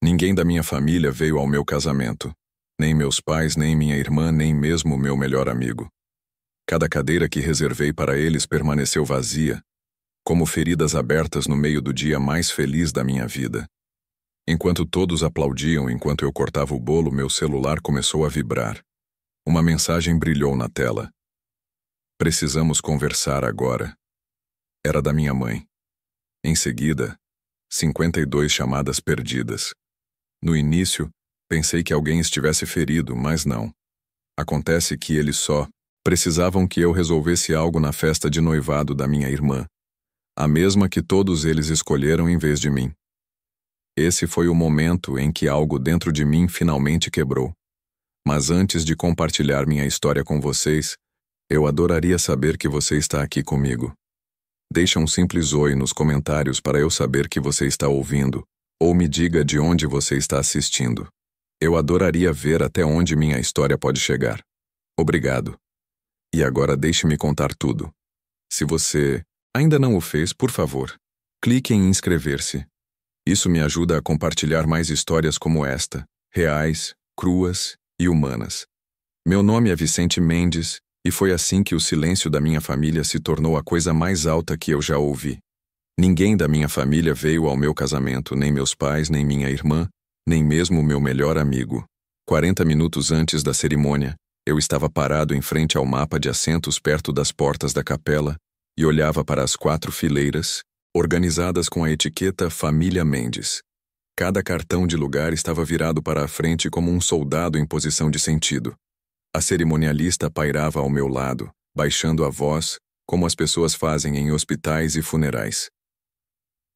Ninguém da minha família veio ao meu casamento. Nem meus pais, nem minha irmã, nem mesmo meu melhor amigo. Cada cadeira que reservei para eles permaneceu vazia, como feridas abertas no meio do dia mais feliz da minha vida. Enquanto todos aplaudiam enquanto eu cortava o bolo, meu celular começou a vibrar. Uma mensagem brilhou na tela. Precisamos conversar agora. Era da minha mãe. Em seguida, 52 chamadas perdidas. No início, pensei que alguém estivesse ferido, mas não. Acontece que eles só precisavam que eu resolvesse algo na festa de noivado da minha irmã, a mesma que todos eles escolheram em vez de mim. Esse foi o momento em que algo dentro de mim finalmente quebrou. Mas antes de compartilhar minha história com vocês, eu adoraria saber que você está aqui comigo. Deixa um simples oi nos comentários para eu saber que você está ouvindo, ou me diga de onde você está assistindo. Eu adoraria ver até onde minha história pode chegar. Obrigado. E agora deixe-me contar tudo. Se você ainda não o fez, por favor, clique em inscrever-se. Isso me ajuda a compartilhar mais histórias como esta, reais, cruas e humanas. Meu nome é Vicente Mendes, e foi assim que o silêncio da minha família se tornou a coisa mais alta que eu já ouvi. Ninguém da minha família veio ao meu casamento, nem meus pais, nem minha irmã, nem mesmo meu melhor amigo. 40 minutos antes da cerimônia, eu estava parado em frente ao mapa de assentos perto das portas da capela e olhava para as 4 fileiras, organizadas com a etiqueta Família Mendes. Cada cartão de lugar estava virado para a frente como um soldado em posição de sentido. A cerimonialista pairava ao meu lado, baixando a voz, como as pessoas fazem em hospitais e funerais.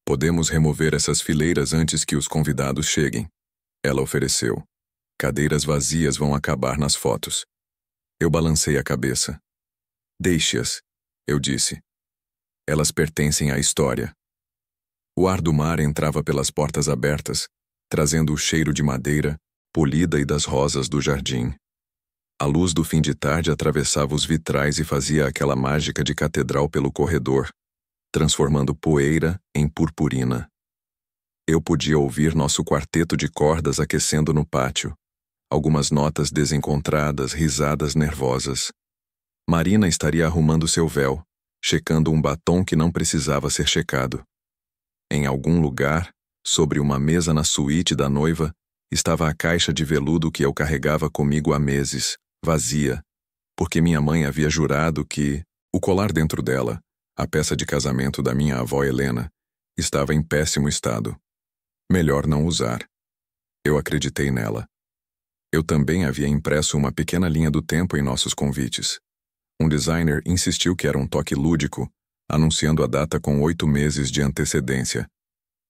Podemos remover essas fileiras antes que os convidados cheguem. Ela ofereceu. Cadeiras vazias vão acabar nas fotos. Eu balancei a cabeça. Deixe-as, eu disse. Elas pertencem à história. O ar do mar entrava pelas portas abertas, trazendo o cheiro de madeira, polida e das rosas do jardim. A luz do fim de tarde atravessava os vitrais e fazia aquela mágica de catedral pelo corredor, transformando poeira em purpurina. Eu podia ouvir nosso quarteto de cordas aquecendo no pátio, algumas notas desencontradas, risadas nervosas. Marina estaria arrumando seu véu, checando um batom que não precisava ser checado. Em algum lugar, sobre uma mesa na suíte da noiva, estava a caixa de veludo que eu carregava comigo há meses, vazia, porque minha mãe havia jurado que o colar dentro dela, a peça de casamento da minha avó Helena, estava em péssimo estado. Melhor não usar. Eu acreditei nela. Eu também havia impresso uma pequena linha do tempo em nossos convites. Um designer insistiu que era um toque lúdico, anunciando a data com 8 meses de antecedência.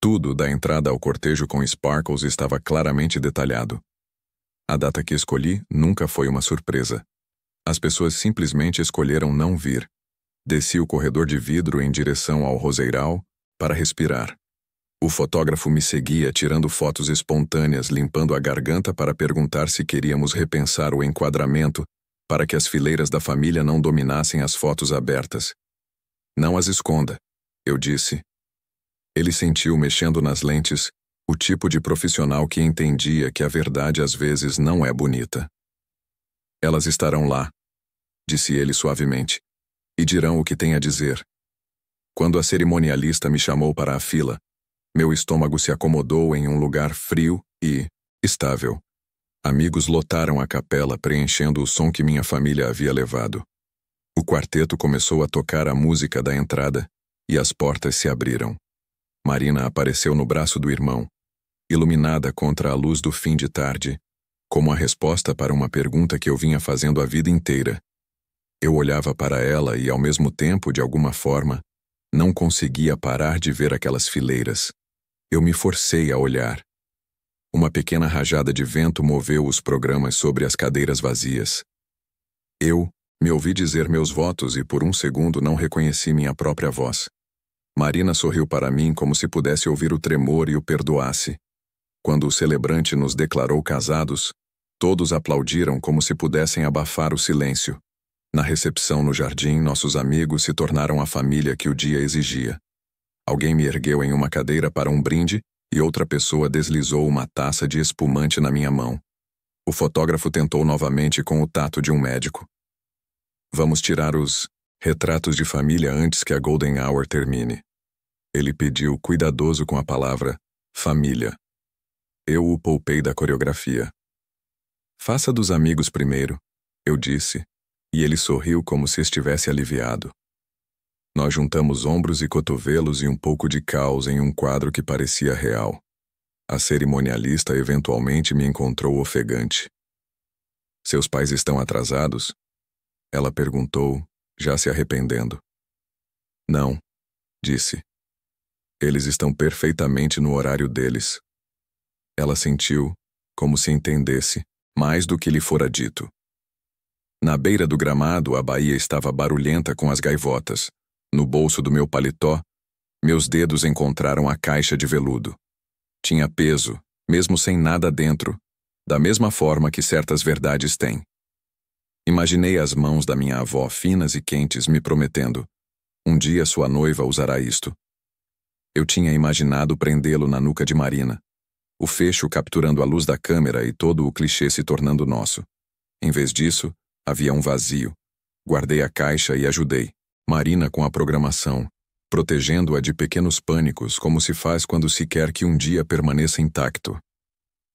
Tudo da entrada ao cortejo com sparkles estava claramente detalhado. A data que escolhi nunca foi uma surpresa. As pessoas simplesmente escolheram não vir. Desci o corredor de vidro em direção ao roseiral para respirar. O fotógrafo me seguia tirando fotos espontâneas, limpando a garganta para perguntar se queríamos repensar o enquadramento para que as fileiras da família não dominassem as fotos abertas. Não as esconda, eu disse. Ele sentiu mexendo nas lentes, o tipo de profissional que entendia que a verdade às vezes não é bonita. Elas estarão lá, disse ele suavemente, e dirão o que tem a dizer. Quando a cerimonialista me chamou para a fila, meu estômago se acomodou em um lugar frio e estável. Amigos lotaram a capela preenchendo o som que minha família havia levado. O quarteto começou a tocar a música da entrada e as portas se abriram. Marina apareceu no braço do irmão, iluminada contra a luz do fim de tarde, como a resposta para uma pergunta que eu vinha fazendo a vida inteira. Eu olhava para ela e, ao mesmo tempo, de alguma forma, não conseguia parar de ver aquelas fileiras. Eu me forcei a olhar. Uma pequena rajada de vento moveu os programas sobre as cadeiras vazias. Eu me ouvi dizer meus votos e por um segundo não reconheci minha própria voz. Marina sorriu para mim como se pudesse ouvir o tremor e o perdoasse. Quando o celebrante nos declarou casados, todos aplaudiram como se pudessem abafar o silêncio. Na recepção no jardim, nossos amigos se tornaram a família que o dia exigia. Alguém me ergueu em uma cadeira para um brinde e outra pessoa deslizou uma taça de espumante na minha mão. O fotógrafo tentou novamente com o tato de um médico. Vamos tirar os retratos de família antes que a Golden Hour termine. Ele pediu, cuidadoso com a palavra família. Eu o poupei da coreografia. Faça dos amigos primeiro, eu disse, e ele sorriu como se estivesse aliviado. Nós juntamos ombros e cotovelos e um pouco de caos em um quadro que parecia real. A cerimonialista eventualmente me encontrou ofegante. Seus pais estão atrasados? Ela perguntou, já se arrependendo. Não, disse. Eles estão perfeitamente no horário deles. Ela sentiu, como se entendesse, mais do que lhe fora dito. Na beira do gramado, a baía estava barulhenta com as gaivotas. No bolso do meu paletó, meus dedos encontraram a caixa de veludo. Tinha peso, mesmo sem nada dentro, da mesma forma que certas verdades têm. Imaginei as mãos da minha avó finas e quentes me prometendo: um dia sua noiva usará isto. Eu tinha imaginado prendê-lo na nuca de Marina, o fecho capturando a luz da câmera e todo o clichê se tornando nosso. Em vez disso, havia um vazio. Guardei a caixa e ajudei Marina com a programação, protegendo-a de pequenos pânicos como se faz quando se quer que um dia permaneça intacto.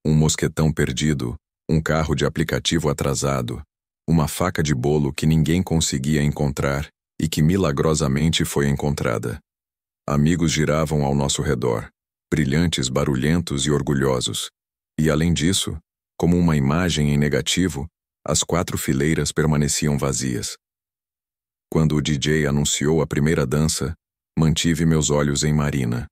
Um mosquetão perdido, um carro de aplicativo atrasado, uma faca de bolo que ninguém conseguia encontrar e que milagrosamente foi encontrada. Amigos giravam ao nosso redor, brilhantes, barulhentos e orgulhosos. E além disso, como uma imagem em negativo, as 4 fileiras permaneciam vazias. Quando o DJ anunciou a primeira dança, mantive meus olhos em Marina.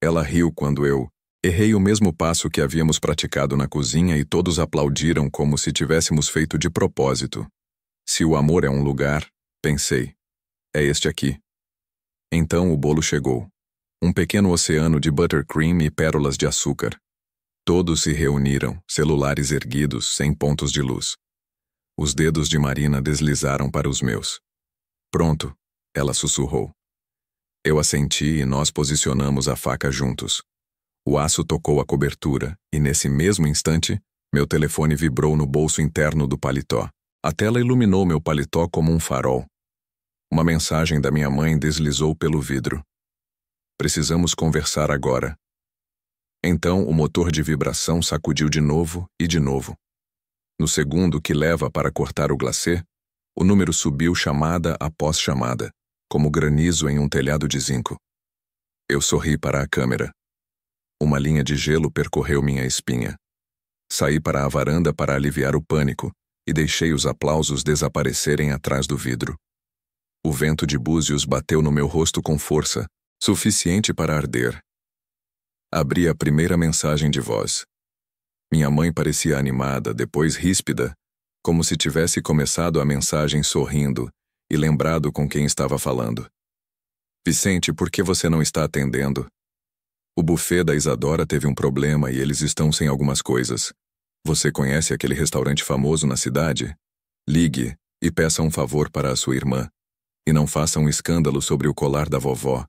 Ela riu quando eu errei o mesmo passo que havíamos praticado na cozinha e todos aplaudiram como se tivéssemos feito de propósito. Se o amor é um lugar, pensei, é este aqui. Então o bolo chegou. Um pequeno oceano de buttercream e pérolas de açúcar. Todos se reuniram, celulares erguidos, sem pontos de luz. Os dedos de Marina deslizaram para os meus. Pronto, ela sussurrou. Eu assenti e nós posicionamos a faca juntos. O aço tocou a cobertura e, nesse mesmo instante, meu telefone vibrou no bolso interno do paletó. A tela iluminou meu paletó como um farol. Uma mensagem da minha mãe deslizou pelo vidro. Precisamos conversar agora. Então o motor de vibração sacudiu de novo e de novo. No segundo que leva para cortar o glacê, o número subiu chamada após chamada, como granizo em um telhado de zinco. Eu sorri para a câmera. Uma linha de gelo percorreu minha espinha. Saí para a varanda para aliviar o pânico e deixei os aplausos desaparecerem atrás do vidro. O vento de búzios bateu no meu rosto com força, suficiente para arder. Abri a primeira mensagem de voz. Minha mãe parecia animada, depois ríspida, como se tivesse começado a mensagem sorrindo e lembrado com quem estava falando. Vicente, por que você não está atendendo? O buffet da Isadora teve um problema e eles estão sem algumas coisas. Você conhece aquele restaurante famoso na cidade? Ligue e peça um favor para a sua irmã. E não faça um escândalo sobre o colar da vovó.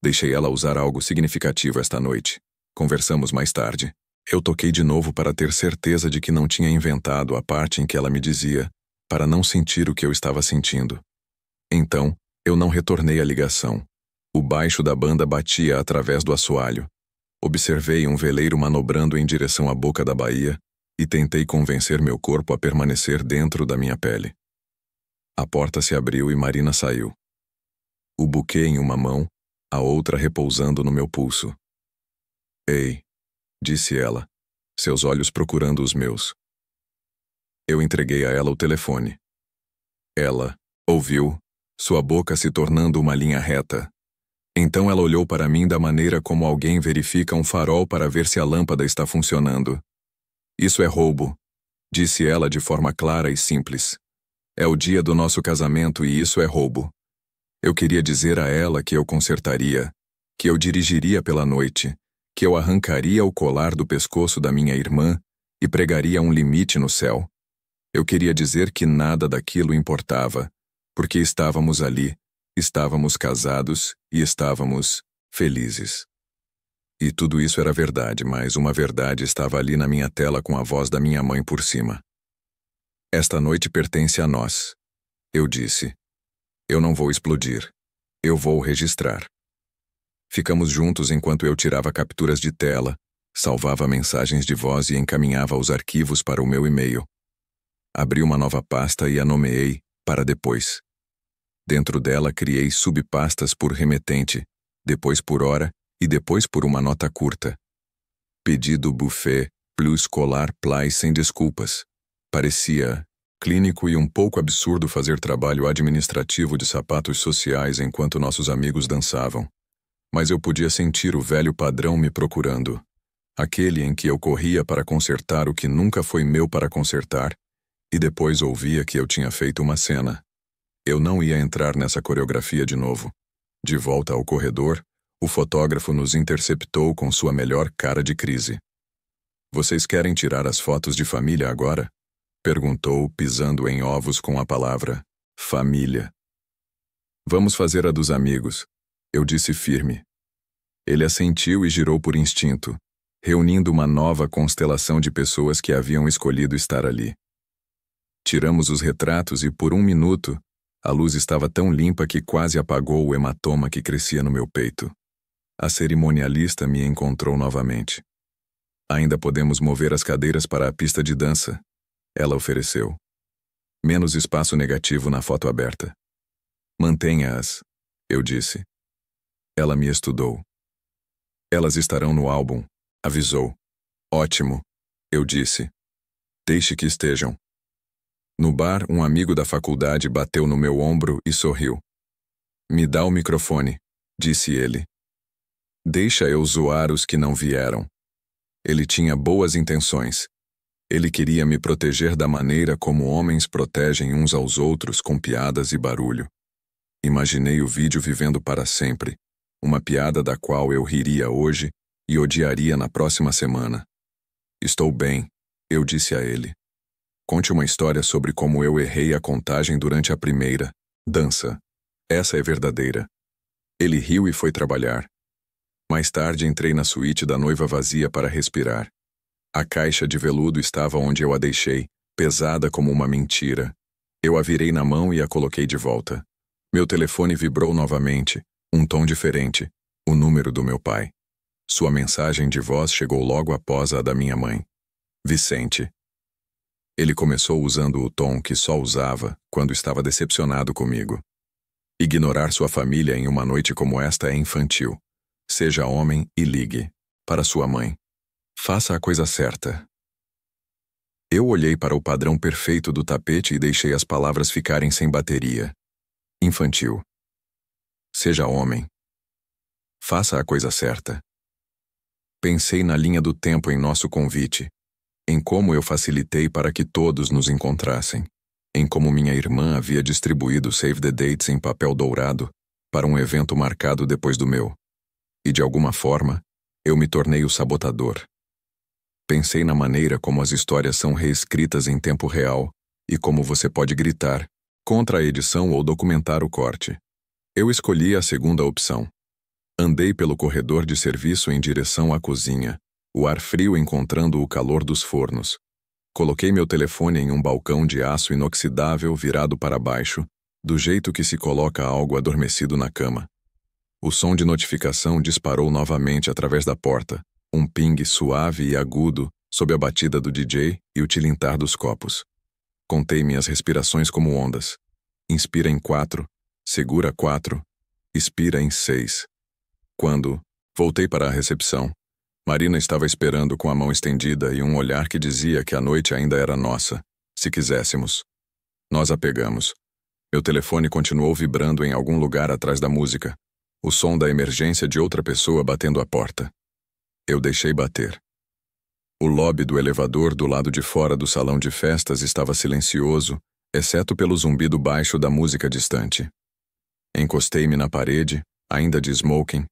Deixei ela usar algo significativo esta noite. Conversamos mais tarde. Eu toquei de novo para ter certeza de que não tinha inventado a parte em que ela me dizia, para não sentir o que eu estava sentindo. Então, eu não retornei a ligação. O baixo da banda batia através do assoalho. Observei um veleiro manobrando em direção à boca da baía e tentei convencer meu corpo a permanecer dentro da minha pele. A porta se abriu e Marina saiu. O buquê em uma mão, a outra repousando no meu pulso. Ei, disse ela, seus olhos procurando os meus. Eu entreguei a ela o telefone. Ela ouviu, sua boca se tornando uma linha reta. Então ela olhou para mim da maneira como alguém verifica um farol para ver se a lâmpada está funcionando. Isso é roubo, disse ela de forma clara e simples. É o dia do nosso casamento e isso é roubo. Eu queria dizer a ela que eu consertaria, que eu dirigiria pela noite, que eu arrancaria o colar do pescoço da minha irmã e pregaria um limite no céu. Eu queria dizer que nada daquilo importava, porque estávamos ali, estávamos casados e estávamos felizes. E tudo isso era verdade, mas uma verdade estava ali na minha tela com a voz da minha mãe por cima. Esta noite pertence a nós. Eu disse. Eu não vou explodir. Eu vou registrar. Ficamos juntos enquanto eu tirava capturas de tela, salvava mensagens de voz e encaminhava os arquivos para o meu e-mail. Abri uma nova pasta e a nomeei para depois. Dentro dela criei subpastas por remetente, depois por hora e depois por uma nota curta. Pedido buffet plus colar play sem desculpas. Parecia clínico e um pouco absurdo fazer trabalho administrativo de sapatos sociais enquanto nossos amigos dançavam. Mas eu podia sentir o velho padrão me procurando. Aquele em que eu corria para consertar o que nunca foi meu para consertar, e depois ouvia que eu tinha feito uma cena. Eu não ia entrar nessa coreografia de novo. De volta ao corredor, o fotógrafo nos interceptou com sua melhor cara de crise. Vocês querem tirar as fotos de família agora? Perguntou, pisando em ovos com a palavra família. Vamos fazer a dos amigos, eu disse firme. Ele assentiu e girou por instinto, reunindo uma nova constelação de pessoas que haviam escolhido estar ali. Tiramos os retratos e, por um minuto, a luz estava tão limpa que quase apagou o hematoma que crescia no meu peito. A cerimonialista me encontrou novamente. Ainda podemos mover as cadeiras para a pista de dança, ela ofereceu. Menos espaço negativo na foto aberta. Mantenha-as, eu disse. Ela me estudou. Elas estarão no álbum, avisou. Ótimo, eu disse. Deixe que estejam. No bar, um amigo da faculdade bateu no meu ombro e sorriu. Me dá o microfone, disse ele. Deixa eu zoar os que não vieram. Ele tinha boas intenções. Ele queria me proteger da maneira como homens protegem uns aos outros com piadas e barulho. Imaginei o vídeo vivendo para sempre, uma piada da qual eu riria hoje e odiaria na próxima semana. Estou bem, eu disse a ele. Conte uma história sobre como eu errei a contagem durante a primeira dança. Essa é verdadeira. Ele riu e foi trabalhar. Mais tarde entrei na suíte da noiva vazia para respirar. A caixa de veludo estava onde eu a deixei, pesada como uma mentira. Eu a virei na mão e a coloquei de volta. Meu telefone vibrou novamente, um tom diferente, o número do meu pai. Sua mensagem de voz chegou logo após a da minha mãe. Vicente. Ele começou usando o tom que só usava quando estava decepcionado comigo. Ignorar sua família em uma noite como esta é infantil. Seja homem e ligue. Para sua mãe. Faça a coisa certa. Eu olhei para o padrão perfeito do tapete e deixei as palavras ficarem sem bateria. Infantil. Seja homem. Faça a coisa certa. Pensei na linha do tempo em nosso convite, em como eu facilitei para que todos nos encontrassem, em como minha irmã havia distribuído save the dates em papel dourado para um evento marcado depois do meu. E de alguma forma, eu me tornei o sabotador. Pensei na maneira como as histórias são reescritas em tempo real e como você pode gritar contra a edição ou documentar o corte. Eu escolhi a segunda opção. Andei pelo corredor de serviço em direção à cozinha, o ar frio encontrando o calor dos fornos. Coloquei meu telefone em um balcão de aço inoxidável virado para baixo, do jeito que se coloca algo adormecido na cama. O som de notificação disparou novamente através da porta, um ping suave e agudo sob a batida do DJ e o tilintar dos copos. Contei minhas respirações como ondas. Inspira em 4, segura 4, expira em 6. Quando voltei para a recepção, Marina estava esperando com a mão estendida e um olhar que dizia que a noite ainda era nossa, se quiséssemos. Nós a pegamos. Meu telefone continuou vibrando em algum lugar atrás da música, o som da emergência de outra pessoa batendo a porta. Eu deixei bater. O lobby do elevador do lado de fora do salão de festas estava silencioso, exceto pelo zumbido baixo da música distante. Encostei-me na parede, ainda de smoking,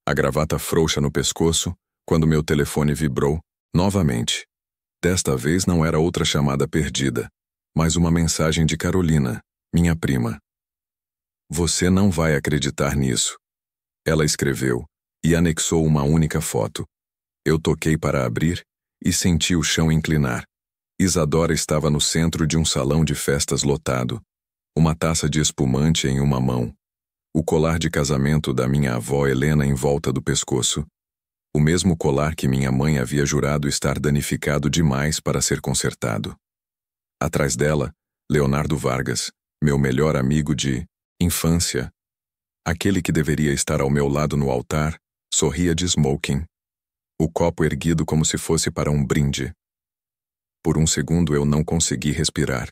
a gravata frouxa no pescoço, quando meu telefone vibrou, novamente. Desta vez não era outra chamada perdida, mas uma mensagem de Carolina, minha prima. Você não vai acreditar nisso. Ela escreveu, e anexou uma única foto. Eu toquei para abrir e senti o chão inclinar. Isadora estava no centro de um salão de festas lotado, uma taça de espumante em uma mão, o colar de casamento da minha avó Helena em volta do pescoço, o mesmo colar que minha mãe havia jurado estar danificado demais para ser consertado. Atrás dela, Leonardo Vargas, meu melhor amigo de infância, aquele que deveria estar ao meu lado no altar, sorria de smoking, o copo erguido como se fosse para um brinde. Por um segundo eu não consegui respirar.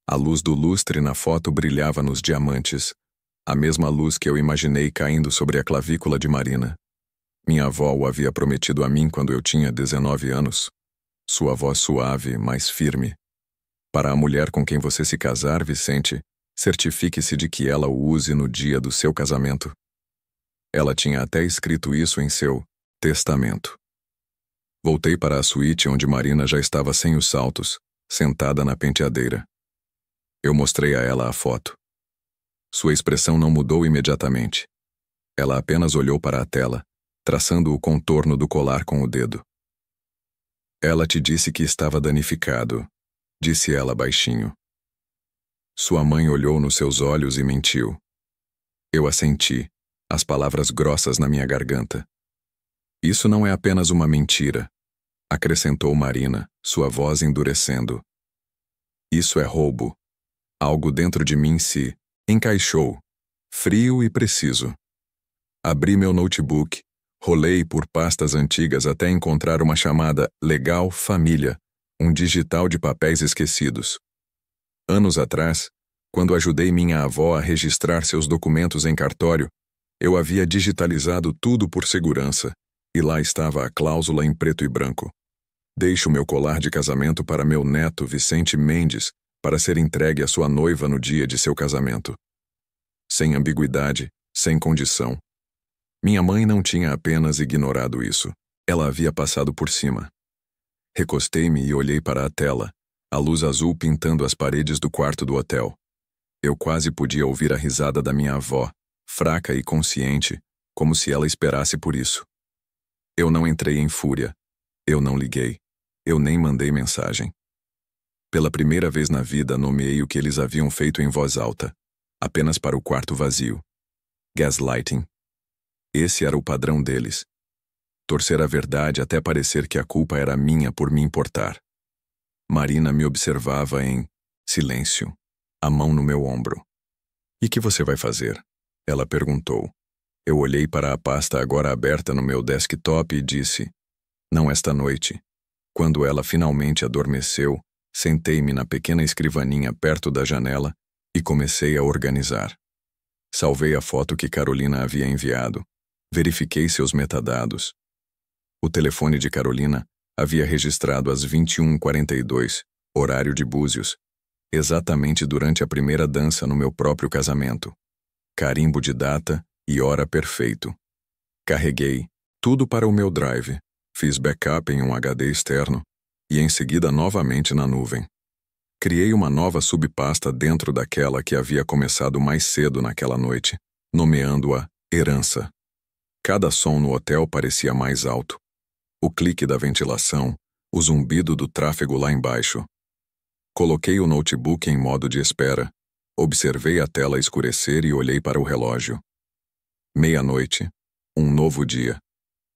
A luz do lustre na foto brilhava nos diamantes, a mesma luz que eu imaginei caindo sobre a clavícula de Marina. Minha avó o havia prometido a mim quando eu tinha 19 anos. Sua voz suave, mas firme. Para a mulher com quem você se casar, Vicente, certifique-se de que ela o use no dia do seu casamento. Ela tinha até escrito isso em seu testamento. Voltei para a suíte onde Marina já estava sem os saltos, sentada na penteadeira. Eu mostrei a ela a foto. Sua expressão não mudou imediatamente. Ela apenas olhou para a tela, traçando o contorno do colar com o dedo. Ela te disse que estava danificado, disse ela baixinho. Sua mãe olhou nos seus olhos e mentiu. Eu assenti, as palavras grossas na minha garganta. Isso não é apenas uma mentira, acrescentou Marina, sua voz endurecendo. Isso é roubo. Algo dentro de mim se encaixou, frio e preciso. Abri meu notebook, rolei por pastas antigas até encontrar uma chamada Legal Família, um digital de papéis esquecidos. Anos atrás, quando ajudei minha avó a registrar seus documentos em cartório, eu havia digitalizado tudo por segurança, e lá estava a cláusula em preto e branco. Deixo meu colar de casamento para meu neto Vicente Mendes para ser entregue à sua noiva no dia de seu casamento. Sem ambiguidade, sem condição. Minha mãe não tinha apenas ignorado isso, ela havia passado por cima. Recostei-me e olhei para a tela, a luz azul pintando as paredes do quarto do hotel. Eu quase podia ouvir a risada da minha avó, fraca e consciente, como se ela esperasse por isso. Eu não entrei em fúria. Eu não liguei. Eu nem mandei mensagem. Pela primeira vez na vida, nomeei o que eles haviam feito em voz alta, apenas para o quarto vazio. Gaslighting. Esse era o padrão deles. Torcer a verdade até parecer que a culpa era minha por me importar. Marina me observava em silêncio, a mão no meu ombro. "E que você vai fazer?" ela perguntou. Eu olhei para a pasta agora aberta no meu desktop e disse, "Não esta noite." Quando ela finalmente adormeceu, sentei-me na pequena escrivaninha perto da janela e comecei a organizar. Salvei a foto que Carolina havia enviado. Verifiquei seus metadados. O telefone de Carolina havia registrado às 21h42, horário de Búzios, exatamente durante a primeira dança no meu próprio casamento. Carimbo de data e hora perfeito. Carreguei tudo para o meu drive, fiz backup em um HD externo e em seguida novamente na nuvem. Criei uma nova subpasta dentro daquela que havia começado mais cedo naquela noite, nomeando-a Herança. Cada som no hotel parecia mais alto. O clique da ventilação, o zumbido do tráfego lá embaixo. Coloquei o notebook em modo de espera, observei a tela escurecer e olhei para o relógio. 00:00, um novo dia.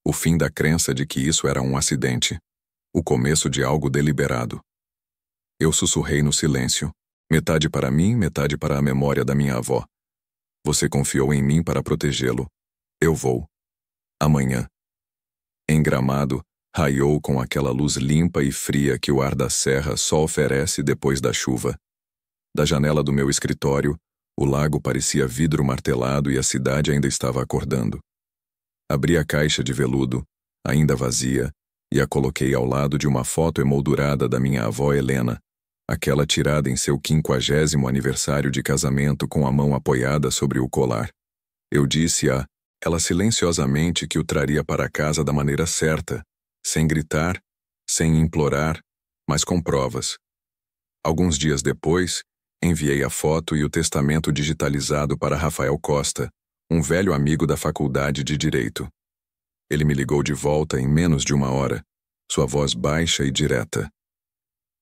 O fim da crença de que isso era um acidente. O começo de algo deliberado. Eu sussurrei no silêncio, metade para mim, metade para a memória da minha avó. Você confiou em mim para protegê-lo. Eu vou. Amanhã. Em Gramado, raiou com aquela luz limpa e fria que o ar da serra só oferece depois da chuva. Da janela do meu escritório, o lago parecia vidro martelado e a cidade ainda estava acordando. Abri a caixa de veludo, ainda vazia, e a coloquei ao lado de uma foto emoldurada da minha avó Helena, aquela tirada em seu 50º aniversário de casamento com a mão apoiada sobre o colar. Eu disse a ela silenciosamente que o traria para casa da maneira certa, sem gritar, sem implorar, mas com provas. Alguns dias depois, enviei a foto e o testamento digitalizado para Rafael Costa, um velho amigo da faculdade de Direito. Ele me ligou de volta em menos de 1 hora, sua voz baixa e direta.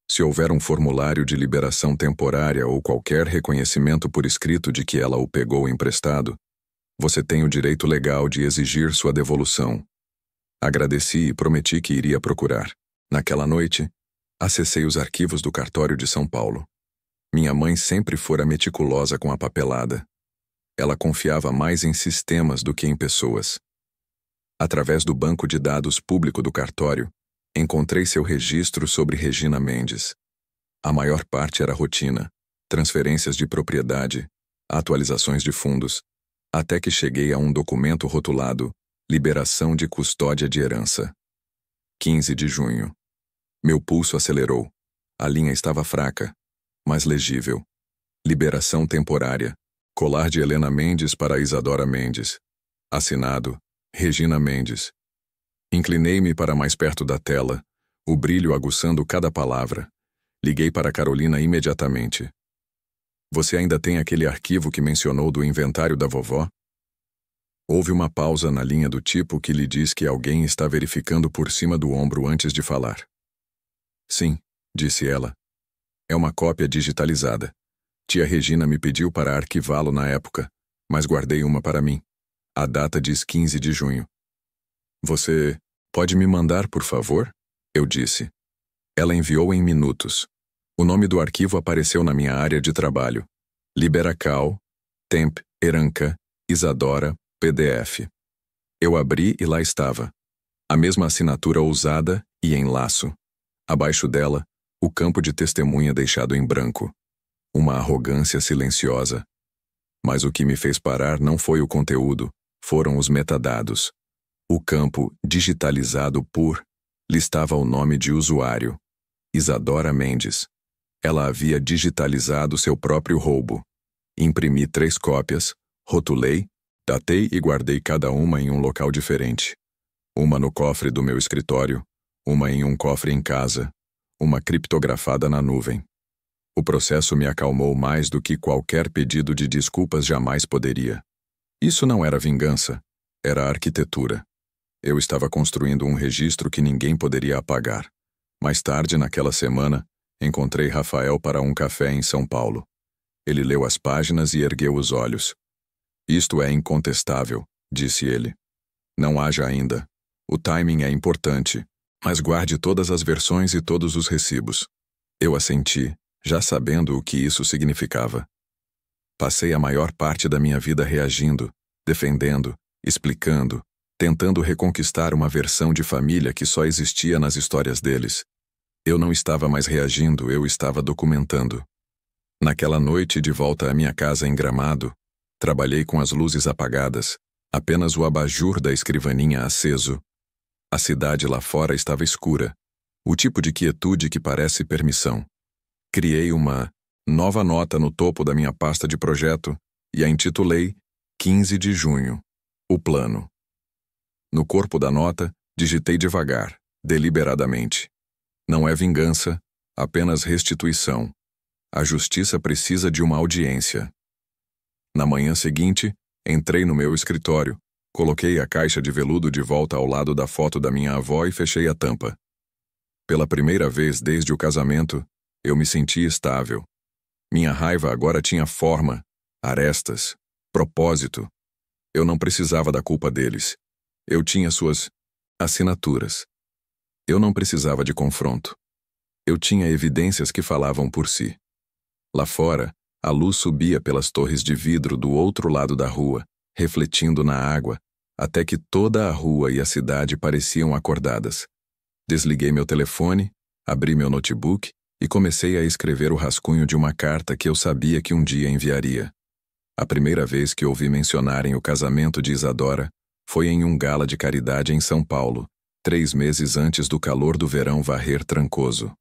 Se houver um formulário de liberação temporária ou qualquer reconhecimento por escrito de que ela o pegou emprestado, você tem o direito legal de exigir sua devolução. Agradeci e prometi que iria procurar. Naquela noite, acessei os arquivos do cartório de São Paulo. Minha mãe sempre fora meticulosa com a papelada. Ela confiava mais em sistemas do que em pessoas. Através do banco de dados público do cartório, encontrei seu registro sobre Regina Mendes. A maior parte era rotina, transferências de propriedade, atualizações de fundos, até que cheguei a um documento rotulado Liberação de Custódia de Herança. 15 de junho. Meu pulso acelerou. A linha estava fraca, mas legível. Liberação temporária. Colar de Helena Mendes para Isadora Mendes. Assinado Regina Mendes. Inclinei-me para mais perto da tela, o brilho aguçando cada palavra. Liguei para Carolina imediatamente. Você ainda tem aquele arquivo que mencionou do inventário da vovó? Houve uma pausa na linha do tipo que lhe diz que alguém está verificando por cima do ombro antes de falar. Sim, disse ela. É uma cópia digitalizada. Tia Regina me pediu para arquivá-lo na época, mas guardei uma para mim. A data diz 15 de junho. Você pode me mandar, por favor? Eu disse. Ela enviou em minutos. O nome do arquivo apareceu na minha área de trabalho. Liberacal, Temp, Eranca, Isadora, PDF. Eu abri e lá estava. A mesma assinatura ousada e em laço. Abaixo dela, o campo de testemunha deixado em branco. Uma arrogância silenciosa. Mas o que me fez parar não foi o conteúdo, foram os metadados. O campo digitalizado por listava o nome de usuário. Isadora Mendes. Ela havia digitalizado seu próprio roubo. Imprimi 3 cópias, rotulei, datei e guardei cada uma em um local diferente. Uma no cofre do meu escritório, uma em um cofre em casa, uma criptografada na nuvem. O processo me acalmou mais do que qualquer pedido de desculpas jamais poderia. Isso não era vingança, era arquitetura. Eu estava construindo um registro que ninguém poderia apagar. Mais tarde, naquela semana, encontrei Rafael para um café em São Paulo. Ele leu as páginas e ergueu os olhos. Isto é incontestável, disse ele. Não haja ainda. O timing é importante, mas guarde todas as versões e todos os recibos. Eu assenti, já sabendo o que isso significava. Passei a maior parte da minha vida reagindo, defendendo, explicando, tentando reconquistar uma versão de família que só existia nas histórias deles. Eu não estava mais reagindo, eu estava documentando. Naquela noite, de volta à minha casa em Gramado, trabalhei com as luzes apagadas, apenas o abajur da escrivaninha aceso. A cidade lá fora estava escura, o tipo de quietude que parece permissão. Criei uma nova nota no topo da minha pasta de projeto e a intitulei 15 de junho, o plano. No corpo da nota, digitei devagar, deliberadamente. Não é vingança, apenas restituição. A justiça precisa de uma audiência. Na manhã seguinte, entrei no meu escritório, coloquei a caixa de veludo de volta ao lado da foto da minha avó e fechei a tampa. Pela primeira vez desde o casamento, eu me senti estável. Minha raiva agora tinha forma, arestas, propósito. Eu não precisava da culpa deles. Eu tinha suas assinaturas. Eu não precisava de confronto. Eu tinha evidências que falavam por si. Lá fora, a luz subia pelas torres de vidro do outro lado da rua, refletindo na água, até que toda a rua e a cidade pareciam acordadas. Desliguei meu telefone, abri meu notebook e comecei a escrever o rascunho de uma carta que eu sabia que um dia enviaria. A primeira vez que ouvi mencionarem o casamento de Isadora foi em um gala de caridade em São Paulo, 3 meses antes do calor do verão varrer Trancoso.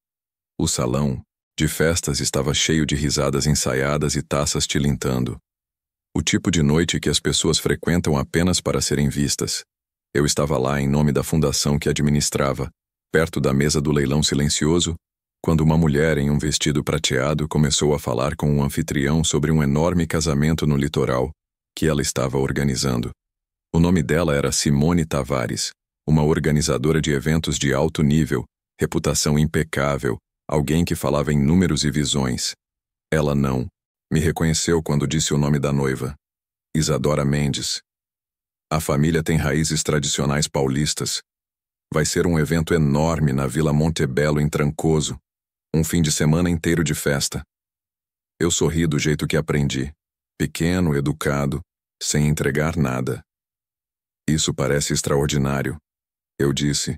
O salão de festas estava cheio de risadas ensaiadas e taças tilintando. O tipo de noite que as pessoas frequentam apenas para serem vistas. Eu estava lá em nome da fundação que administrava, perto da mesa do leilão silencioso, quando uma mulher em um vestido prateado começou a falar com um anfitrião sobre um enorme casamento no litoral que ela estava organizando. O nome dela era Simone Tavares, uma organizadora de eventos de alto nível, reputação impecável, alguém que falava em números e visões. Ela não me reconheceu quando disse o nome da noiva. Isadora Mendes. A família tem raízes tradicionais paulistas. Vai ser um evento enorme na Vila Montebello, em Trancoso. Um fim de semana inteiro de festa. Eu sorri do jeito que aprendi. Pequeno, educado, sem entregar nada. Isso parece extraordinário. Eu disse.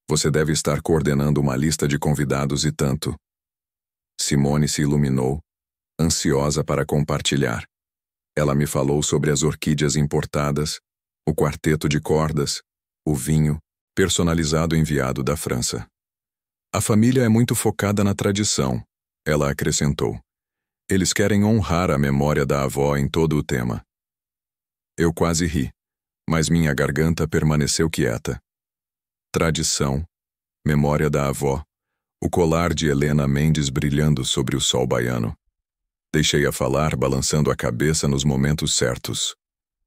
Você deve estar coordenando uma lista de convidados e tanto. Simone se iluminou, ansiosa para compartilhar. Ela me falou sobre as orquídeas importadas, o quarteto de cordas, o vinho, personalizado enviado da França. A família é muito focada na tradição, ela acrescentou. Eles querem honrar a memória da avó em todo o tema. Eu quase ri, mas minha garganta permaneceu quieta. Tradição, memória da avó, o colar de Helena Mendes brilhando sobre o sol baiano. Deixei-a falar, balançando a cabeça nos momentos certos.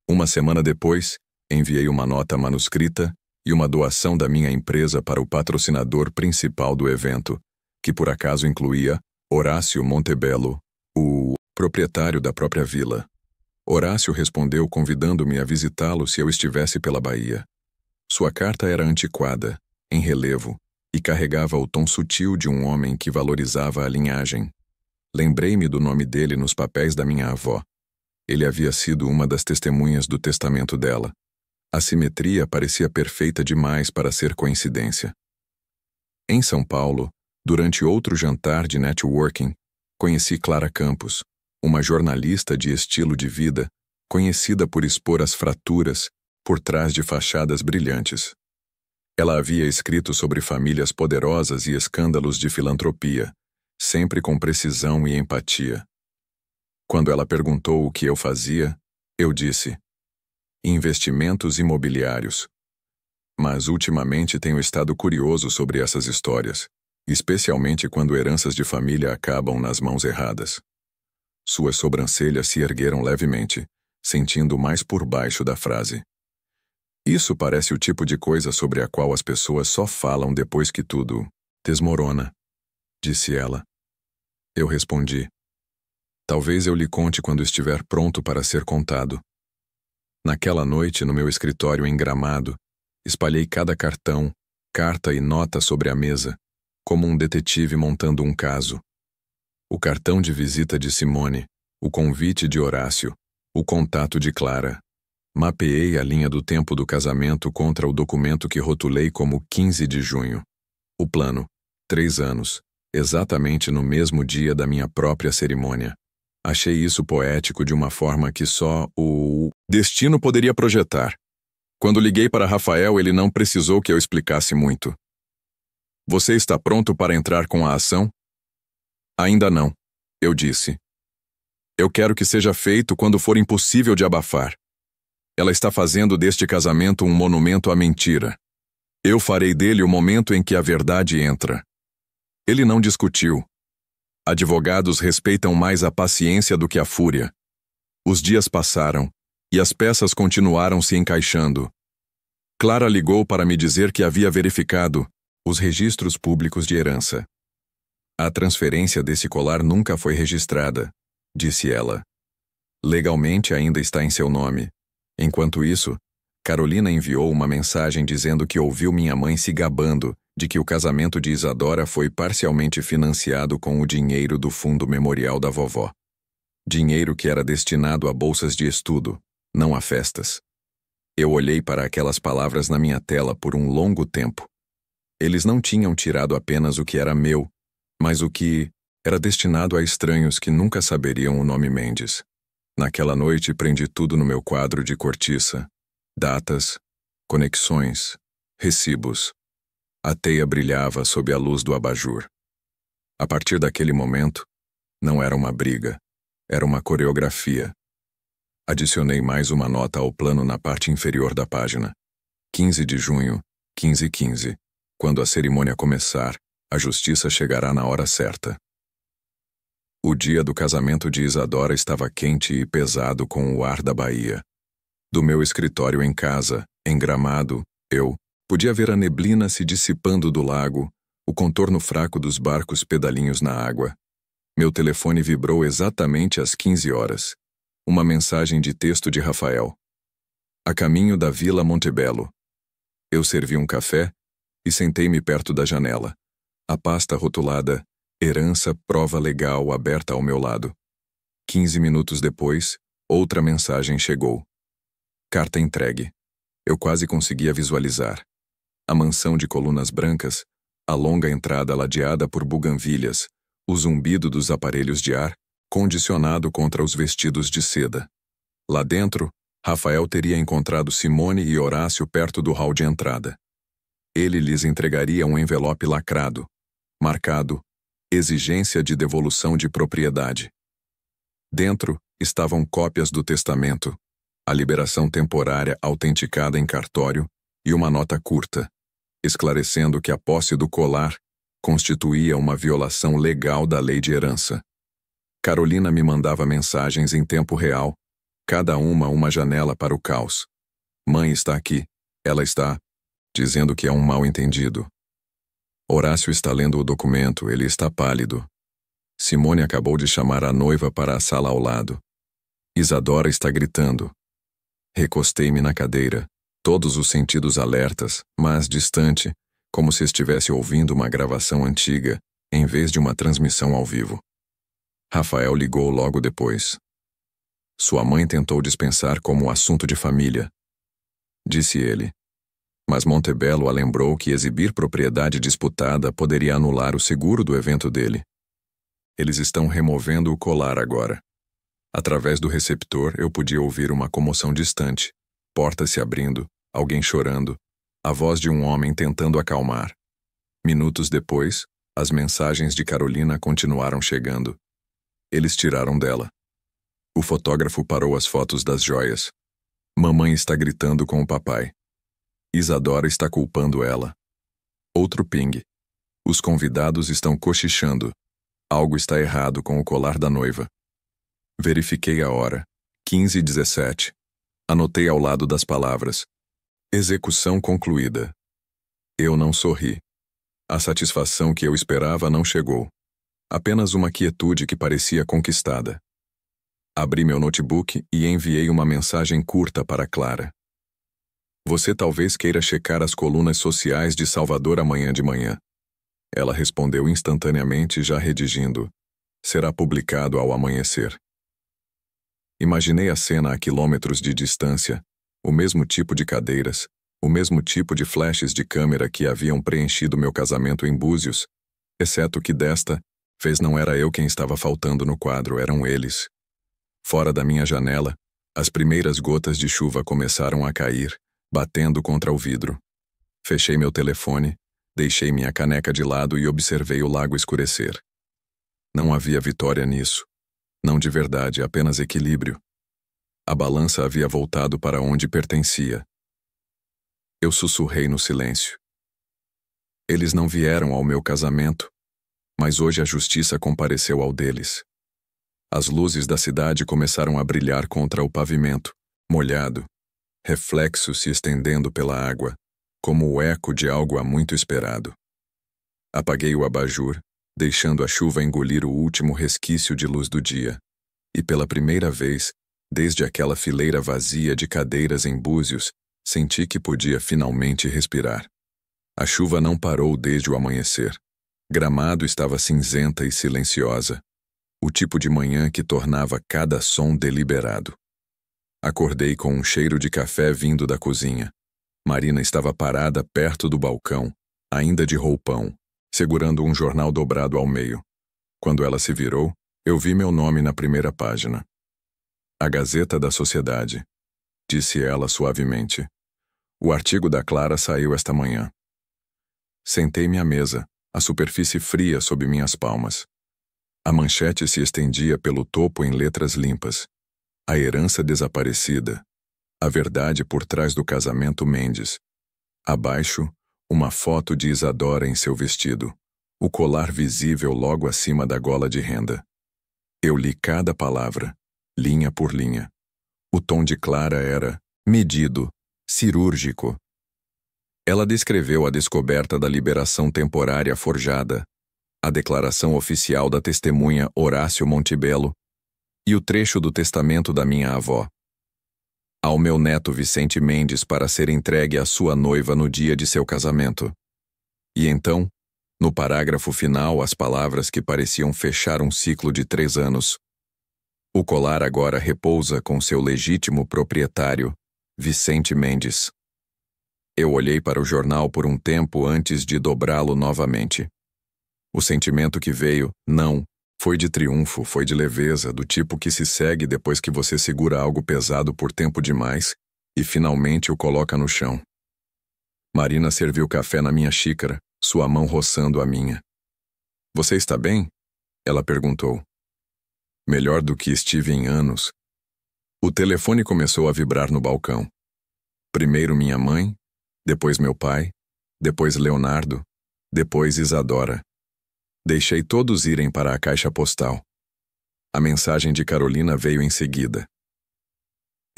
Uma semana depois, enviei uma nota manuscrita e uma doação da minha empresa para o patrocinador principal do evento, que por acaso incluía Horácio Montebello, o proprietário da própria vila. Horácio respondeu convidando-me a visitá-lo se eu estivesse pela Bahia. Sua carta era antiquada, em relevo, e carregava o tom sutil de um homem que valorizava a linhagem. Lembrei-me do nome dele nos papéis da minha avó. Ele havia sido uma das testemunhas do testamento dela. A simetria parecia perfeita demais para ser coincidência. Em São Paulo, durante outro jantar de networking, conheci Clara Campos, uma jornalista de estilo de vida, conhecida por expor as fraturas por trás de fachadas brilhantes. Ela havia escrito sobre famílias poderosas e escândalos de filantropia, sempre com precisão e empatia. Quando ela perguntou o que eu fazia, eu disse: investimentos imobiliários. Mas ultimamente tenho estado curioso sobre essas histórias, especialmente quando heranças de família acabam nas mãos erradas. Suas sobrancelhas se ergueram levemente, sentindo mais por baixo da frase. Isso parece o tipo de coisa sobre a qual as pessoas só falam depois que tudo desmorona, disse ela. Eu respondi: talvez eu lhe conte quando estiver pronto para ser contado. Naquela noite, no meu escritório em Gramado, espalhei cada cartão, carta e nota sobre a mesa, como um detetive montando um caso. O cartão de visita de Simone, o convite de Horácio, o contato de Clara. Mapeei a linha do tempo do casamento contra o documento que rotulei como 15 de junho. O plano, 3 anos, exatamente no mesmo dia da minha própria cerimônia. Achei isso poético de uma forma que só o destino poderia projetar. Quando liguei para Rafael, ele não precisou que eu explicasse muito. Você está pronto para entrar com a ação? Ainda não, eu disse. Eu quero que seja feito quando for impossível de abafar. Ela está fazendo deste casamento um monumento à mentira. Eu farei dele o momento em que a verdade entra. Ele não discutiu. Advogados respeitam mais a paciência do que a fúria. Os dias passaram, e as peças continuaram se encaixando. Clara ligou para me dizer que havia verificado os registros públicos de herança. A transferência desse colar nunca foi registrada, disse ela. Legalmente ainda está em seu nome. Enquanto isso, Carolina enviou uma mensagem dizendo que ouviu minha mãe se gabando de que o casamento de Isadora foi parcialmente financiado com o dinheiro do fundo memorial da vovó. Dinheiro que era destinado a bolsas de estudo, não a festas. Eu olhei para aquelas palavras na minha tela por um longo tempo. Eles não tinham tirado apenas o que era meu, mas o que era destinado a estranhos que nunca saberiam o nome Mendes. Naquela noite prendi tudo no meu quadro de cortiça. Datas, conexões, recibos. A teia brilhava sob a luz do abajur. A partir daquele momento, não era uma briga, era uma coreografia. Adicionei mais uma nota ao plano na parte inferior da página. 15 de junho, 15h15. Quando a cerimônia começar, a justiça chegará na hora certa. O dia do casamento de Isadora estava quente e pesado com o ar da Bahia. Do meu escritório em casa, em Gramado, eu podia ver a neblina se dissipando do lago, o contorno fraco dos barcos pedalinhos na água. Meu telefone vibrou exatamente às 15 horas. Uma mensagem de texto de Rafael. A caminho da Vila Montebello. Eu servi um café e sentei-me perto da janela. A pasta rotulada Herança Prova Legal aberta ao meu lado. 15 minutos depois, outra mensagem chegou. Carta entregue. Eu quase conseguia visualizar. A mansão de colunas brancas, a longa entrada ladeada por buganvílias, o zumbido dos aparelhos de ar, condicionado contra os vestidos de seda. Lá dentro, Rafael teria encontrado Simone e Horácio perto do hall de entrada. Ele lhes entregaria um envelope lacrado, marcado Exigência de devolução de propriedade. Dentro estavam cópias do testamento, a liberação temporária autenticada em cartório e uma nota curta, esclarecendo que a posse do colar constituía uma violação legal da lei de herança. Carolina me mandava mensagens em tempo real, cada uma janela para o caos. Mãe está aqui, ela está, dizendo que é um mal-entendido. Horácio está lendo o documento, ele está pálido. Simone acabou de chamar a noiva para a sala ao lado. Isadora está gritando. Recostei-me na cadeira, todos os sentidos alertas, mas distante, como se estivesse ouvindo uma gravação antiga, em vez de uma transmissão ao vivo. Rafael ligou logo depois. Sua mãe tentou dispensar como assunto de família, disse ele. Mas Montebello a lembrou que exibir propriedade disputada poderia anular o seguro do evento dele. Eles estão removendo o colar agora. Através do receptor eu podia ouvir uma comoção distante, portas se abrindo, alguém chorando, a voz de um homem tentando acalmar. Minutos depois, as mensagens de Carolina continuaram chegando. Eles tiraram dela. O fotógrafo parou as fotos das joias. Mamãe está gritando com o papai. Isadora está culpando ela. Outro ping. Os convidados estão cochichando. Algo está errado com o colar da noiva. Verifiquei a hora. 15h17. Anotei ao lado das palavras. Execução concluída. Eu não sorri. A satisfação que eu esperava não chegou. Apenas uma quietude que parecia conquistada. Abri meu notebook e enviei uma mensagem curta para Clara. Você talvez queira checar as colunas sociais de Salvador amanhã de manhã. Ela respondeu instantaneamente, já redigindo. Será publicado ao amanhecer. Imaginei a cena a quilômetros de distância, o mesmo tipo de cadeiras, o mesmo tipo de flashes de câmera que haviam preenchido meu casamento em Búzios, exceto que desta vez não era eu quem estava faltando no quadro, eram eles. Fora da minha janela, as primeiras gotas de chuva começaram a cair, batendo contra o vidro. Fechei meu telefone, deixei minha caneca de lado e observei o lago escurecer. Não havia vitória nisso. Não de verdade, apenas equilíbrio. A balança havia voltado para onde pertencia. Eu sussurrei no silêncio. Eles não vieram ao meu casamento, mas hoje a justiça compareceu ao deles. As luzes da cidade começaram a brilhar contra o pavimento, molhado, reflexo se estendendo pela água, como o eco de algo há muito esperado. Apaguei o abajur, deixando a chuva engolir o último resquício de luz do dia, e pela primeira vez, desde aquela fileira vazia de cadeiras em Búzios, senti que podia finalmente respirar. A chuva não parou desde o amanhecer. Gramado estava cinzenta e silenciosa, o tipo de manhã que tornava cada som deliberado. Acordei com um cheiro de café vindo da cozinha. Marina estava parada perto do balcão, ainda de roupão, segurando um jornal dobrado ao meio. Quando ela se virou, eu vi meu nome na primeira página. A Gazeta da Sociedade, disse ela suavemente. O artigo da Clara saiu esta manhã. Sentei-me à mesa, a superfície fria sob minhas palmas. A manchete se estendia pelo topo em letras limpas. A herança desaparecida. A verdade por trás do casamento Mendes. Abaixo, uma foto de Isadora em seu vestido. O colar visível logo acima da gola de renda. Eu li cada palavra, linha por linha. O tom de Clara era: medido, cirúrgico. Ela descreveu a descoberta da liberação temporária forjada, a declaração oficial da testemunha Horácio Montebello e o trecho do testamento da minha avó. Ao meu neto Vicente Mendes para ser entregue à sua noiva no dia de seu casamento. E então, no parágrafo final, as palavras que pareciam fechar um ciclo de 3 anos. O colar agora repousa com seu legítimo proprietário, Vicente Mendes. Eu olhei para o jornal por um tempo antes de dobrá-lo novamente. O sentimento que veio, não, foi de triunfo, foi de leveza, do tipo que se segue depois que você segura algo pesado por tempo demais e finalmente o coloca no chão. Marina serviu café na minha xícara, sua mão roçando a minha. Você está bem? Ela perguntou. Melhor do que estive em anos. O telefone começou a vibrar no balcão. Primeiro minha mãe, depois meu pai, depois Leonardo, depois Isadora. Deixei todos irem para a caixa postal. A mensagem de Carolina veio em seguida.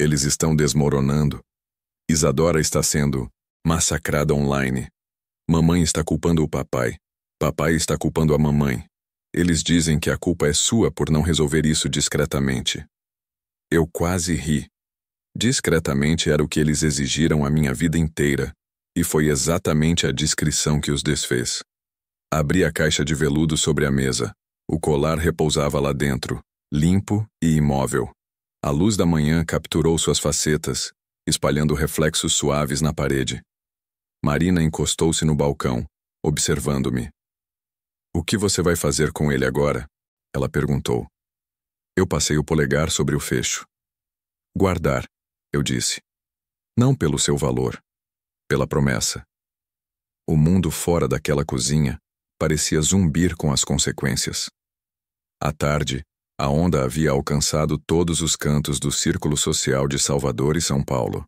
Eles estão desmoronando. Isadora está sendo massacrada online. Mamãe está culpando o papai. Papai está culpando a mamãe. Eles dizem que a culpa é sua por não resolver isso discretamente. Eu quase ri. Discretamente era o que eles exigiram a minha vida inteira, e foi exatamente a discrição que os desfez. Abri a caixa de veludo sobre a mesa. O colar repousava lá dentro, limpo e imóvel. A luz da manhã capturou suas facetas, espalhando reflexos suaves na parede. Marina encostou-se no balcão, observando-me. O que você vai fazer com ele agora? Ela perguntou. Eu passei o polegar sobre o fecho. Guardar, eu disse. Não pelo seu valor, pela promessa. O mundo fora daquela cozinha parecia zumbir com as consequências. À tarde, a onda havia alcançado todos os cantos do Círculo Social de Salvador e São Paulo.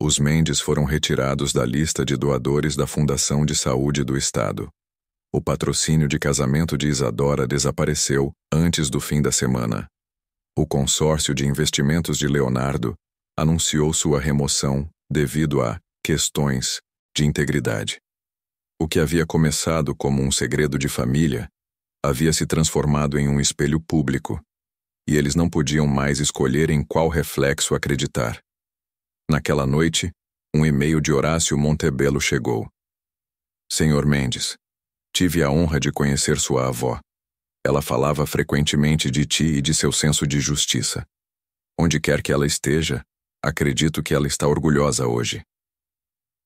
Os Mendes foram retirados da lista de doadores da Fundação de Saúde do Estado. O patrocínio de casamento de Isadora desapareceu antes do fim da semana. O consórcio de investimentos de Leonardo anunciou sua remoção devido a questões de integridade. O que havia começado como um segredo de família havia se transformado em um espelho público, e eles não podiam mais escolher em qual reflexo acreditar. Naquela noite, um e-mail de Horácio Montebello chegou. Senhor Mendes, tive a honra de conhecer sua avó. Ela falava frequentemente de ti e de seu senso de justiça. Onde quer que ela esteja, acredito que ela está orgulhosa hoje.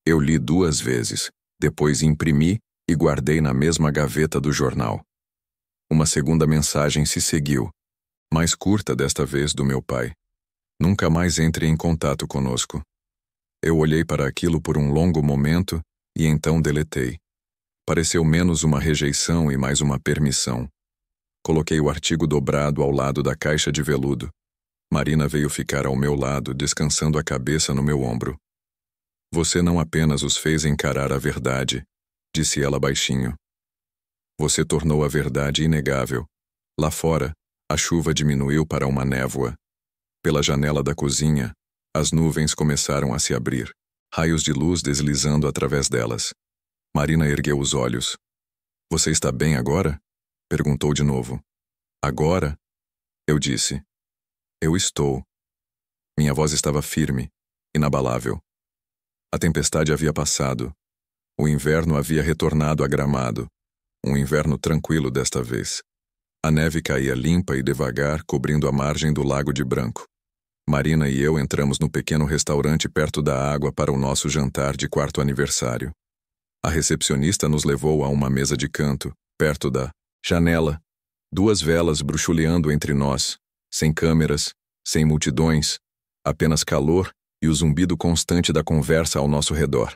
Eu li 2 vezes, depois imprimi e guardei na mesma gaveta do jornal. Uma segunda mensagem se seguiu, mais curta desta vez do meu pai. Nunca mais entre em contato conosco. Eu olhei para aquilo por um longo momento e então deletei. Pareceu menos uma rejeição e mais uma permissão. Coloquei o artigo dobrado ao lado da caixa de veludo. Marina veio ficar ao meu lado, descansando a cabeça no meu ombro. Você não apenas os fez encarar a verdade, disse ela baixinho. Você tornou a verdade inegável. Lá fora, a chuva diminuiu para uma névoa. Pela janela da cozinha, as nuvens começaram a se abrir, raios de luz deslizando através delas. Marina ergueu os olhos. Você está bem agora? Perguntou de novo. Agora? Eu disse. Eu estou. Minha voz estava firme, inabalável. A tempestade havia passado. O inverno havia retornado a Gramado. Um inverno tranquilo desta vez. A neve caía limpa e devagar, cobrindo a margem do Lago de Branco. Marina e eu entramos no pequeno restaurante perto da água para o nosso jantar de 4º aniversário. A recepcionista nos levou a uma mesa de canto, perto da janela, 2 velas bruxuleando entre nós, sem câmeras, sem multidões, apenas calor e o zumbido constante da conversa ao nosso redor.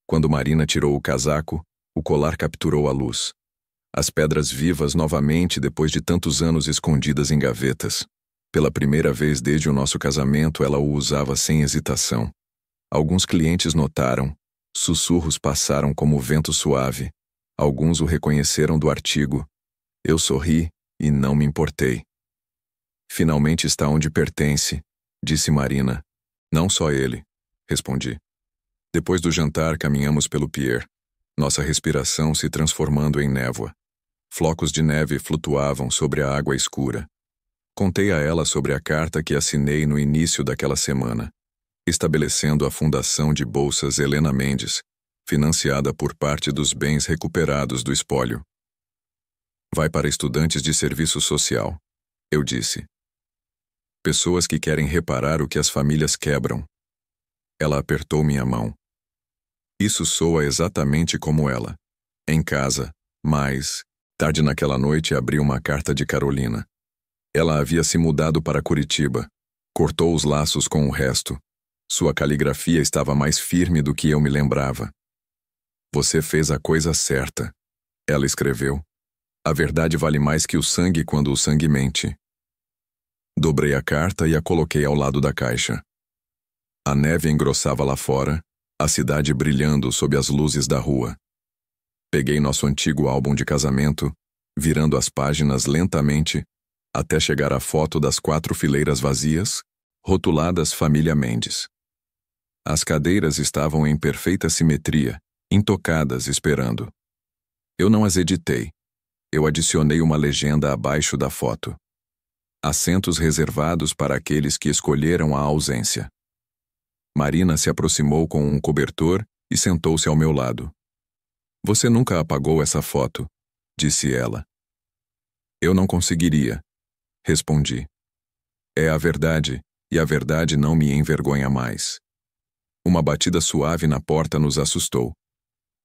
Quando Marina tirou o casaco, o colar capturou a luz. As pedras vivas novamente depois de tantos anos escondidas em gavetas. Pela primeira vez desde o nosso casamento, ela o usava sem hesitação. Alguns clientes notaram. Sussurros passaram como vento suave. Alguns o reconheceram do artigo. Eu sorri e não me importei. Finalmente está onde pertence, disse Marina. Não só ele, respondi. Depois do jantar, caminhamos pelo pier, nossa respiração se transformando em névoa. Flocos de neve flutuavam sobre a água escura. Contei a ela sobre a carta que assinei no início daquela semana, estabelecendo a fundação de bolsas Helena Mendes, financiada por parte dos bens recuperados do espólio. Vai para estudantes de serviço social, eu disse. Pessoas que querem reparar o que as famílias quebram. Ela apertou minha mão. Isso soa exatamente como ela. Em casa, mas, tarde naquela noite, abri uma carta de Carolina. Ela havia se mudado para Curitiba. Cortou os laços com o resto. Sua caligrafia estava mais firme do que eu me lembrava. Você fez a coisa certa, ela escreveu. A verdade vale mais que o sangue quando o sangue mente. Dobrei a carta e a coloquei ao lado da caixa. A neve engrossava lá fora, a cidade brilhando sob as luzes da rua. Peguei nosso antigo álbum de casamento, virando as páginas lentamente, até chegar à foto das 4 fileiras vazias, rotuladas Família Mendes. As cadeiras estavam em perfeita simetria, intocadas, esperando. Eu não as editei. Eu adicionei uma legenda abaixo da foto. Assentos reservados para aqueles que escolheram a ausência. Marina se aproximou com um cobertor e sentou-se ao meu lado. Você nunca apagou essa foto, disse ela. Eu não conseguiria, respondi. É a verdade, e a verdade não me envergonha mais. Uma batida suave na porta nos assustou.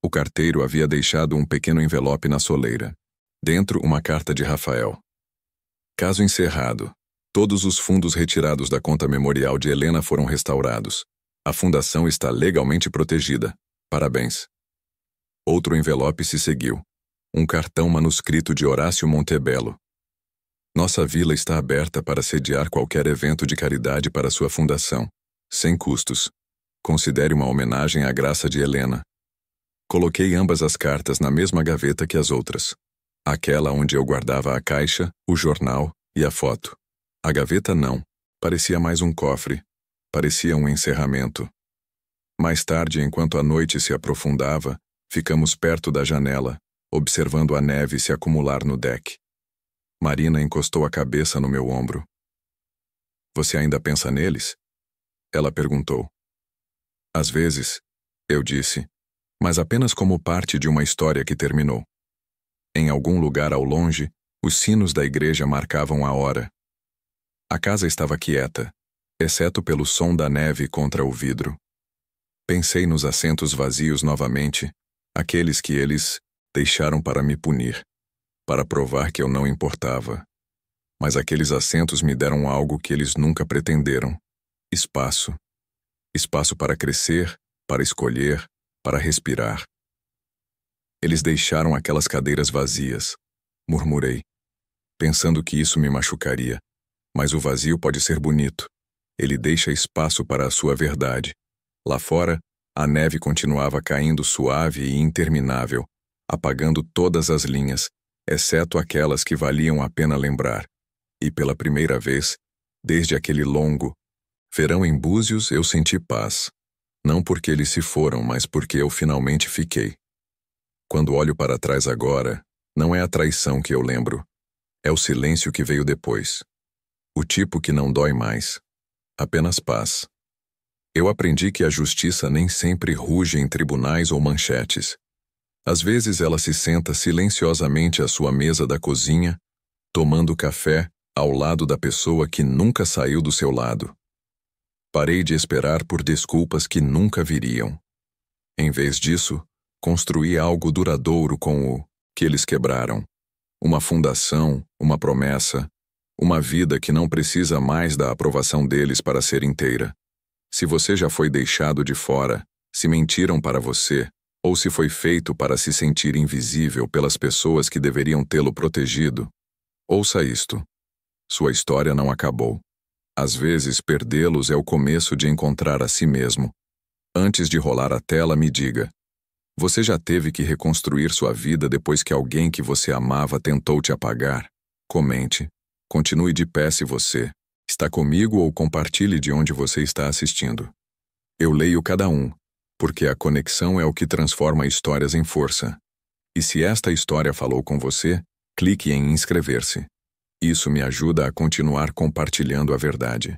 O carteiro havia deixado um pequeno envelope na soleira. Dentro, uma carta de Rafael. Caso encerrado. Todos os fundos retirados da conta memorial de Helena foram restaurados. A fundação está legalmente protegida. Parabéns. Outro envelope se seguiu. Um cartão manuscrito de Horácio Montebello. Nossa vila está aberta para sediar qualquer evento de caridade para sua fundação, sem custos. Considere uma homenagem à graça de Helena. Coloquei ambas as cartas na mesma gaveta que as outras. Aquela onde eu guardava a caixa, o jornal e a foto. A gaveta não. Parecia mais um cofre. Parecia um encerramento. Mais tarde, enquanto a noite se aprofundava, ficamos perto da janela, observando a neve se acumular no deck. Marina encostou a cabeça no meu ombro. Você ainda pensa neles? Ela perguntou. Às vezes, eu disse, mas apenas como parte de uma história que terminou. Em algum lugar ao longe, os sinos da igreja marcavam a hora. A casa estava quieta, exceto pelo som da neve contra o vidro. Pensei nos assentos vazios novamente, aqueles que eles deixaram para me punir, para provar que eu não importava. Mas aqueles assentos me deram algo que eles nunca pretenderam: espaço. Espaço para crescer, para escolher, para respirar. Eles deixaram aquelas cadeiras vazias, murmurei, pensando que isso me machucaria. Mas o vazio pode ser bonito. Ele deixa espaço para a sua verdade. Lá fora, a neve continuava caindo suave e interminável, apagando todas as linhas, exceto aquelas que valiam a pena lembrar. E pela primeira vez, desde aquele longo verão em Búzios, eu senti paz. Não porque eles se foram, mas porque eu finalmente fiquei. Quando olho para trás agora, não é a traição que eu lembro. É o silêncio que veio depois. O tipo que não dói mais. Apenas paz. Eu aprendi que a justiça nem sempre ruge em tribunais ou manchetes. Às vezes ela se senta silenciosamente à sua mesa da cozinha, tomando café ao lado da pessoa que nunca saiu do seu lado. Parei de esperar por desculpas que nunca viriam. Em vez disso, construí algo duradouro com o que eles quebraram. Uma fundação, uma promessa, uma vida que não precisa mais da aprovação deles para ser inteira. Se você já foi deixado de fora, se mentiram para você, ou se foi feito para se sentir invisível pelas pessoas que deveriam tê-lo protegido, ouça isto. Sua história não acabou. Às vezes, perdê-los é o começo de encontrar a si mesmo. Antes de rolar a tela, me diga: você já teve que reconstruir sua vida depois que alguém que você amava tentou te apagar? Comente. Continue de pé se você Está comigo ou compartilhe de onde você está assistindo. Eu leio cada um, porque a conexão é o que transforma histórias em força. E se esta história falou com você, clique em inscrever-se. Isso me ajuda a continuar compartilhando a verdade.